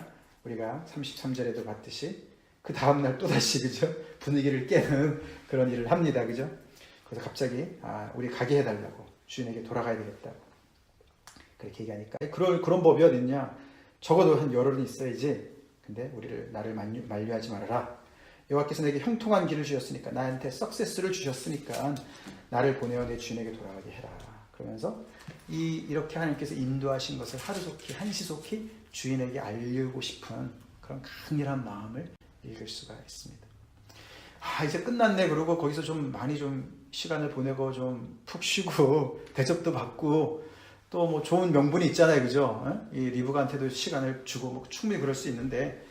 우리가 33절에도 봤듯이 그 다음날 또다시 그죠? 분위기를 깨는 그런 일을 합니다. 그죠? 그래서 갑자기 우리 가게 해달라고 주인에게 돌아가야 되겠다고 그렇게 얘기하니까 그런 법이 어딨냐? 적어도 한 열흘은 있어야지. 근데 나를 만류하지 말아라. 여호와께서 내게 형통한 길을 주셨으니까 나한테 석세스를 주셨으니까 나를 보내어 내 주인에게 돌아가게 해라. 그러면서 이렇게 하나님께서 인도하신 것을 하루속히 한시속히 주인에게 알리고 싶은 그런 강렬한 마음을 읽을 수가 있습니다. 이제 끝났네. 그러고 거기서 좀 많이 좀 시간을 보내고 좀 푹 쉬고 대접도 받고 또 뭐 좋은 명분이 있잖아요. 그죠? 이 리브가한테도 시간을 주고 뭐 충분히 그럴 수 있는데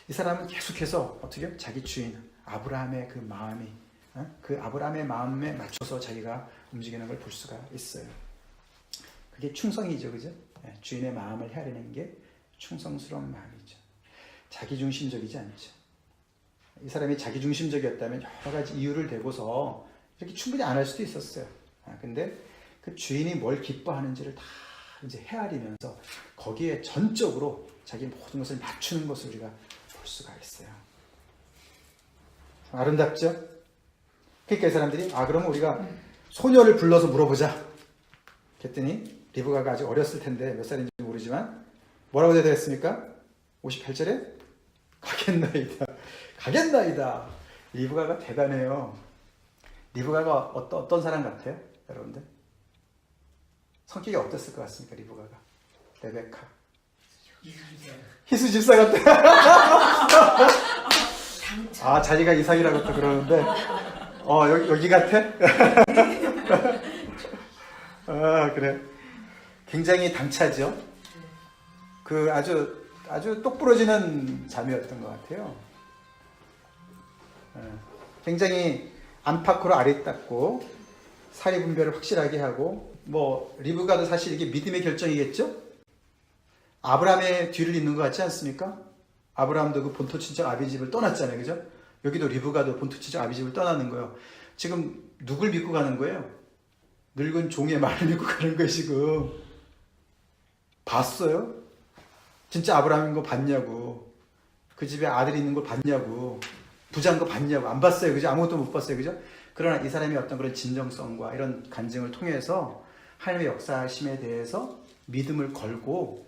이 사람은 계속해서 어떻게 자기 주인 아브라함의 그 마음이 그 아브라함의 마음에 맞춰서 자기가 움직이는 걸 볼 수가 있어요. 그게 충성이죠. 그죠? 주인의 마음을 헤아리는 게 충성스러운 마음이죠. 자기중심적이지 않죠. 이 사람이 자기중심적이었다면 여러 가지 이유를 대고서 이렇게 충분히 안 할 수도 있었어요. 근데 그 주인이 뭘 기뻐하는지를 다 이제 헤아리면서 거기에 전적으로 자기 모든 것을 맞추는 것을 우리가 볼 수가 있어요. 아름답죠? 그러니까 이 사람들이 그러면 우리가 소녀를 불러서 물어보자. 그랬더니 리브가가 아직 어렸을 텐데 몇 살인지 모르지만 뭐라고 대답했습니까? 58절에 가겠나이다. 리브가가 대단해요. 리브가가 어떤 사람 같아요? 여러분들? 성격이 어땠을 것 같습니까? 리브가가. 레베카. 희수 집사 같아. 자기가 이삭이라고 또 그러는데 여기 같아? 그래. 굉장히 당차죠. 그 아주 똑부러지는 자매였던 것 같아요. 굉장히 안팎으로 아리따고 사리 분별을 확실하게 하고 리브가도 사실 이게 믿음의 결정이겠죠? 아브라함의 뒤를 잇는 것 같지 않습니까? 아브라함도 그 본토 친척 아비집을 떠났잖아요. 그죠? 여기도 리브가도 본토 친척 아비집을 떠나는 거예요. 지금 누굴 믿고 가는 거예요? 늙은 종의 말을 믿고 가는 거예요. 지금 봤어요? 진짜 아브라함인 거 봤냐고. 그 집에 아들이 있는 걸 봤냐고. 부자인 거 봤냐고. 안 봤어요. 그죠? 아무것도 못 봤어요. 그죠? 그러나 이 사람이 어떤 그런 진정성과 이런 간증을 통해서 하나님의 역사하심에 대해서 믿음을 걸고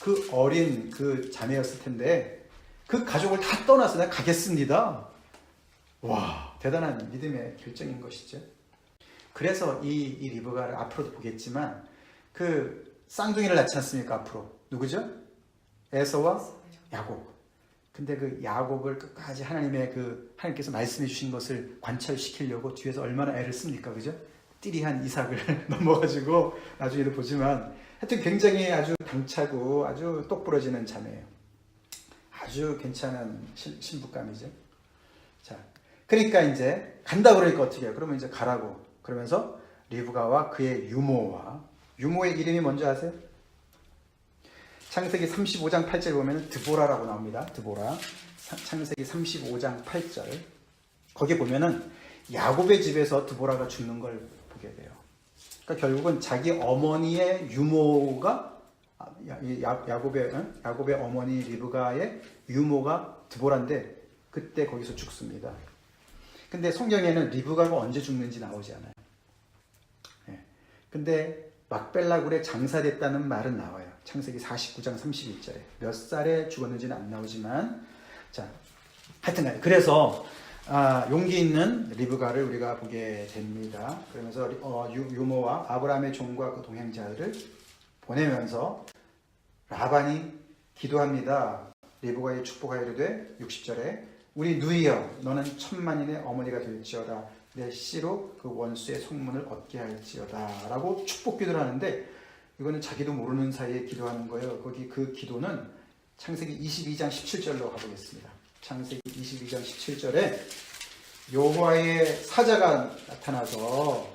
그 어린 그 자매였을 텐데 그 가족을 다 떠나서 내가 가겠습니다. 와, 대단한 믿음의 결정인 것이죠. 그래서 이 리브가를 앞으로도 보겠지만 그 쌍둥이를 낳지 않습니까? 앞으로 누구죠? 에서와 야곱. 근데 그 야곱을 끝까지 하나님께서 말씀해 주신 것을 관철시키려고 뒤에서 얼마나 애를 씁니까? 그죠? 띠리한 이삭을 넘어가지고 나중에도 보지만 하여튼 굉장히 아주 당차고 아주 똑부러지는 자매예요. 아주 괜찮은 신부감이죠. 자, 그러니까 이제 간다 그러니까 어떻게 해요? 그러면 이제 가라고. 그러면서 리브가와 그의 유모의 이름이 뭔지 아세요? 창세기 35장 8절 보면 드보라라고 나옵니다. 드보라. 창세기 35장 8절. 거기 보면은 야곱의 집에서 드보라가 죽는 걸 보게 돼요. 그러니까 결국은 자기 어머니의 유모가 야곱의 어머니 리브가의 유모가 드보라인데 그때 거기서 죽습니다. 근데 성경에는 리브가가 언제 죽는지 나오지 않아요. 근데 막벨라 굴에 장사됐다는 말은 나와요. 창세기 49장 31절에. 몇 살에 죽었는지는 안 나오지만, 자, 하여튼, 그래서, 용기 있는 리브가를 우리가 보게 됩니다. 그러면서, 유모와 아브라함의 종과 그 동행자들을 보내면서, 라반이 기도합니다. 리브가의 축복하여 이르되, 60절에, 우리 누이여, 너는 천만인의 어머니가 될지어다. 내 씨로 그 원수의 성문을 얻게 할지어다 라고 축복 기도를 하는데 이거는 자기도 모르는 사이에 기도하는 거예요. 거기 그 기도는 창세기 22장 17절로 가보겠습니다. 창세기 22장 17절에 여호와의 사자가 나타나서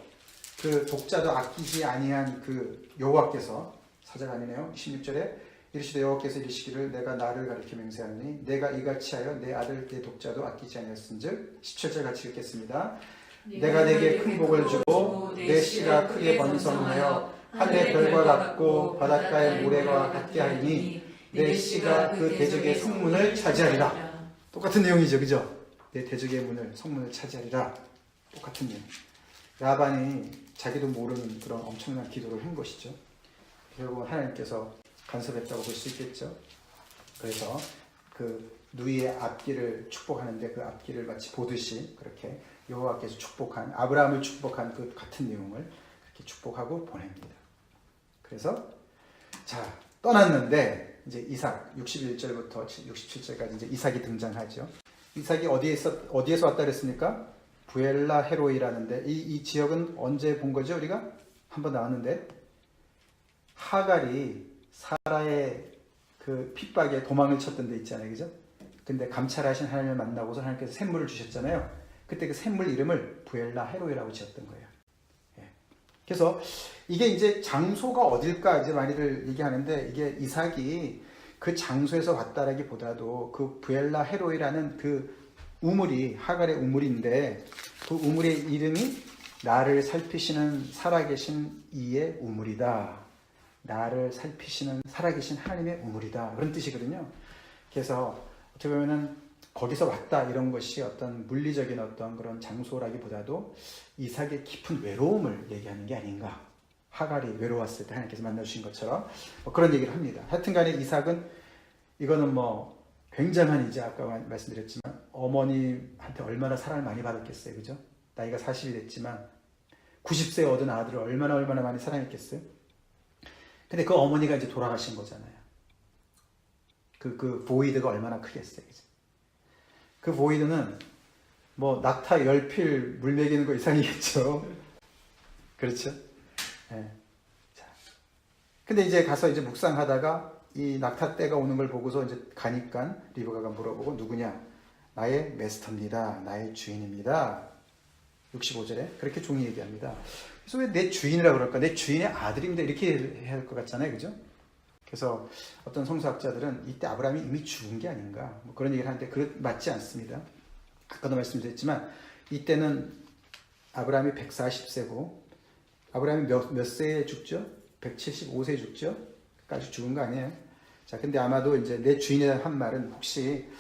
그 독자도 아끼지 아니한 그 여호와께서 사자가 아니네요. 16절에 이르시되 여호와께서 이르시기를 내가 나를 가리켜 맹세하노니 내가 이같이 하여 내 아들 내 독자도 아끼지 아니하였은즉 17절 같이 읽겠습니다. 내가 내게 큰 복을 주고 내 씨가 크게 번성하여 하늘의 별과 같고 바닷가의 모래와 같게 하리니 내 씨가 그 대적의 성문을 차지하리라. 똑같은 내용이죠. 그죠? 내 대적의 성문을 차지하리라. 똑같은 내용. 라반이 자기도 모르는 그런 엄청난 기도를 한 것이죠. 결국 하나님께서 간섭했다고 볼 수 있겠죠. 그래서 그 누이의 앞길을 축복하는데 그 앞길을 마치 보듯이 그렇게 여호와께서 아브라함을 축복한 그 같은 내용을 그렇게 축복하고 보냅니다. 그래서 자 떠났는데 이제 이삭 61절부터 67절까지 이제 이삭이 등장하죠. 이삭이 어디에서 왔다 그랬습니까? 부엘라 헤로이라는데 이 지역은 언제 본 거죠? 우리가 한번 나왔는데 하갈이 사라의 그 핍박에 도망을 쳤던 데 있잖아요. 그죠? 근데 감찰하신 하나님을 만나고서 하나님께서 샘물을 주셨잖아요. 그때 그 샘물 이름을 부엘라 헤로이라고 지었던 거예요. 예. 그래서 이게 이제 장소가 어딜까 이제 많이들 얘기하는데 이게 이삭이 그 장소에서 왔다라기보다도 그 부엘라 헤로이라는 그 우물이 하갈의 우물인데 그 우물의 이름이 나를 살피시는 살아계신 이의 우물이다. 나를 살피시는 살아계신 하나님의 우물이다. 그런 뜻이거든요. 그래서 어떻게 보면은 거기서 왔다 이런 것이 어떤 물리적인 어떤 그런 장소라기보다도 이삭의 깊은 외로움을 얘기하는 게 아닌가. 하갈이 외로웠을 때 하나님께서 만나주신 것처럼 그런 얘기를 합니다. 하여튼간에 이삭은 이거는 굉장한 이제 아까 말씀드렸지만 어머니한테 얼마나 사랑을 많이 받았겠어요. 그죠? 나이가 40이 됐지만 90세 얻은 아들을 얼마나 많이 사랑했겠어요. 근데 그 어머니가 이제 돌아가신 거잖아요. 그 보이드가 얼마나 크겠어요. 그죠? 그 보이드는 낙타 10필 물 먹이는 거 이상이겠죠. 그렇죠? 네. 자. 근데 이제 가서 이제 묵상하다가 이 낙타 때가 오는 걸 보고서 이제 가니까 리브가가 물어보고 누구냐? 나의 메스터입니다. 나의 주인입니다. 65절에 그렇게 종이 얘기합니다. 그래서 왜 내 주인이라고 그럴까? 내 주인의 아들인데 이렇게 해야 할 것 같잖아요. 그죠? 그래서 어떤 성서학자들은 이때 아브라함이 이미 죽은 게 아닌가 그런 얘기를 하는데 맞지 않습니다. 아까도 말씀드렸지만 이때는 아브라함이 140세고 아브라함이 몇 세에 죽죠? 175세에 죽죠? 까지 죽은 거 아니에요? 자, 근데 아마도 이제 내 주인이 한 말은 혹시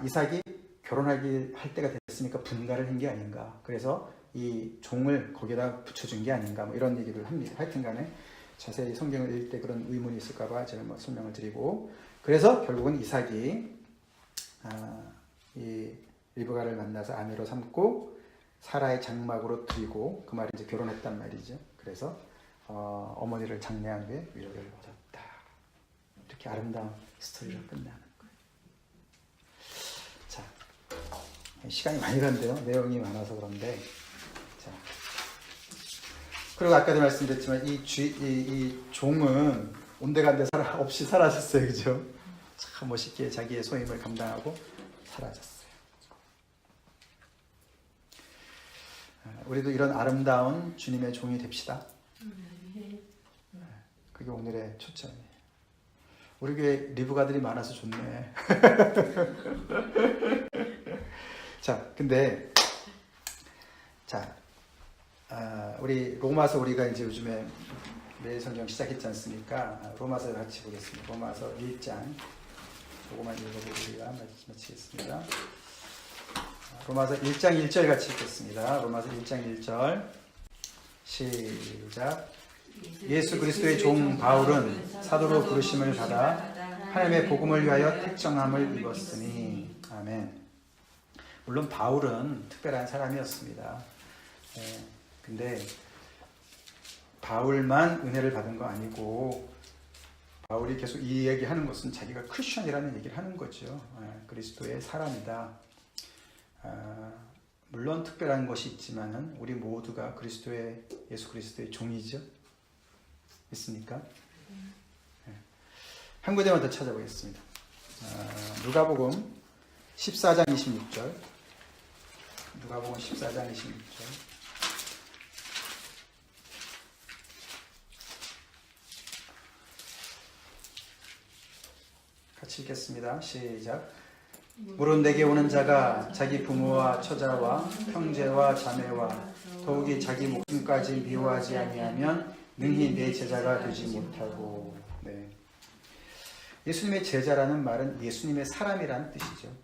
이삭이 결혼하기 할 때가 됐으니까 분가를 한 게 아닌가. 그래서 이 종을 거기다 붙여준 게 아닌가. 뭐 이런 얘기를 합니다. 하여튼간에 자세히 성경을 읽을 때 그런 의문이 있을까봐 제가 뭐 설명을 드리고, 그래서 결국은 이삭이 이 리브가를 만나서 아내로 삼고 사라의 장막으로 들이고 그 말이 이제 결혼했단 말이죠. 그래서 어머니를 장례한 후에 위로를 얻었다. 이렇게 아름다운 스토리로 끝나는 거예요. 자, 시간이 많이 간대요. 내용이 많아서 그런데. 자, 그리고 아까도 말씀드렸지만 이 종은 온데간데 없이 사라졌어요. 그죠? 참 멋있게 자기의 소임을 감당하고 사라졌어요. 우리도 이런 아름다운 주님의 종이 됩시다. 그게 오늘의 초점이에요. 우리 교회 리브가들이 많아서 좋네. 자, 근데 우리 로마서 우리가 이제 요즘에 매일 성경 시작했지 않습니까? 로마서 같이 보겠습니다. 로마서 1장 그거만 읽어보고 우리가 마치겠습니다. 로마서 1장 1절 같이 읽겠습니다. 로마서 1장 1절 시작. 예수 그리스도의 종 바울은 사도로 부르심을 받아 하나님의 복음을 위하여 택정함을 입었으니. 아멘. 물론 바울은 특별한 사람이었습니다. 근데 바울만 은혜를 받은 거 아니고 바울이 계속 이 얘기하는 것은 자기가 크리스천이라는 얘기를 하는 거죠. 그리스도의 사람이다. 물론 특별한 것이 있지만은 우리 모두가 예수 그리스도의 종이죠. 있습니까? 한 구절만 더 찾아보겠습니다. 누가복음 14장 26절. 누가복음 14장 26절. 같이 읽겠습니다. 시작. 물은 내게 오는 자가 자기 부모와 처자와 형제와 자매와 더욱이 자기 목숨까지 미워하지 아니하면 능히 내 제자가 되지 못하고. 네. 예수님의 제자라는 말은 예수님의 사람이라는 뜻이죠.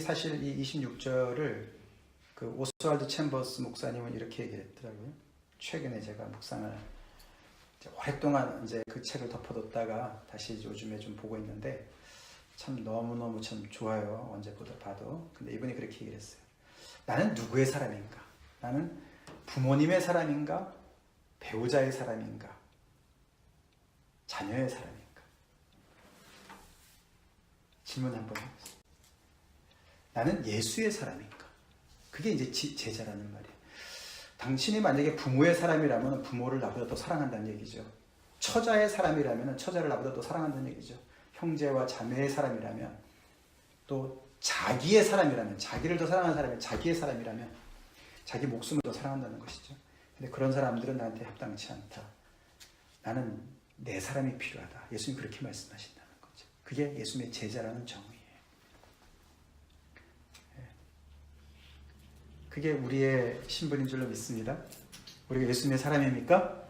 사실 이 26절을 그 오스왈드 챔버스 목사님은 이렇게 얘기했더라고요. 최근에 제가 묵상을 오랫동안 이제 그 책을 덮어뒀다가 다시 요즘에 좀 보고 있는데 참 너무너무 참 좋아요. 언제 봐도. 근데 이분이 그렇게 얘기를 했어요. 나는 누구의 사람인가? 나는 부모님의 사람인가? 배우자의 사람인가? 자녀의 사람인가? 질문 한번 해보세요. 나는 예수의 사람인가? 그게 이제 제자라는 말이에요. 당신이 만약에 부모의 사람이라면 부모를 나보다 더 사랑한다는 얘기죠. 처자의 사람이라면 처자를 나보다 더 사랑한다는 얘기죠. 형제와 자매의 사람이라면, 또 자기의 사람이라면, 자기를 더 사랑하는 사람이 자기의 사람이라면 자기 목숨을 더 사랑한다는 것이죠. 근데 그런 사람들은 나한테 합당치 않다. 나는 내 사람이 필요하다. 예수님 그렇게 말씀하신다는 거죠. 그게 예수님의 제자라는 정의예요. 그게 우리의 신분인 줄로 믿습니다. 우리가 예수님의 사람입니까?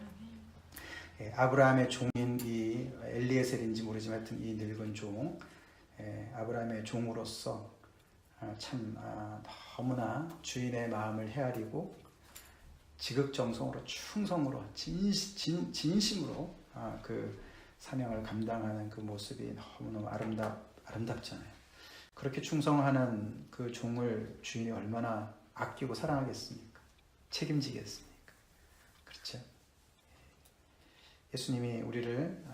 아브라함의 종인 이 엘리에셀인지 모르지만 하여튼 이 늙은 종, 아브라함의 종으로서 참 너무나 주인의 마음을 헤아리고 지극정성으로 충성으로 진심으로 그 사명을 감당하는 그 모습이 너무너무 아름답잖아요. 그렇게 충성하는 그 종을 주인이 얼마나 아끼고 사랑하겠습니까? 책임지겠습니까? 그렇죠? 예수님이 우리를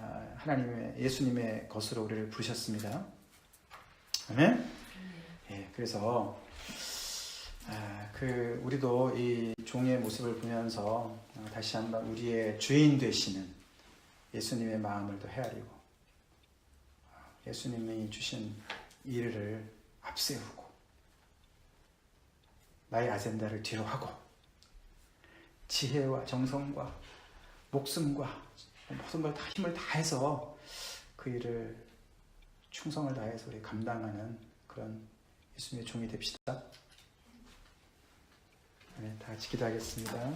예수님의 것으로 우리를 부르셨습니다. 아멘. 그래서 우리도 이 종의 모습을 보면서 다시 한번 우리의 주인 되시는 예수님의 마음을 더 헤아리고 예수님이 주신 일을 앞세우고 나의 아젠다를 뒤로 하고 지혜와 정성과 목숨과 모든 걸 다 힘을 다해서 그 일을 충성을 다해서 우리 감당하는 그런 예수님의 종이 됩시다. 네, 다 같이 기도하겠습니다.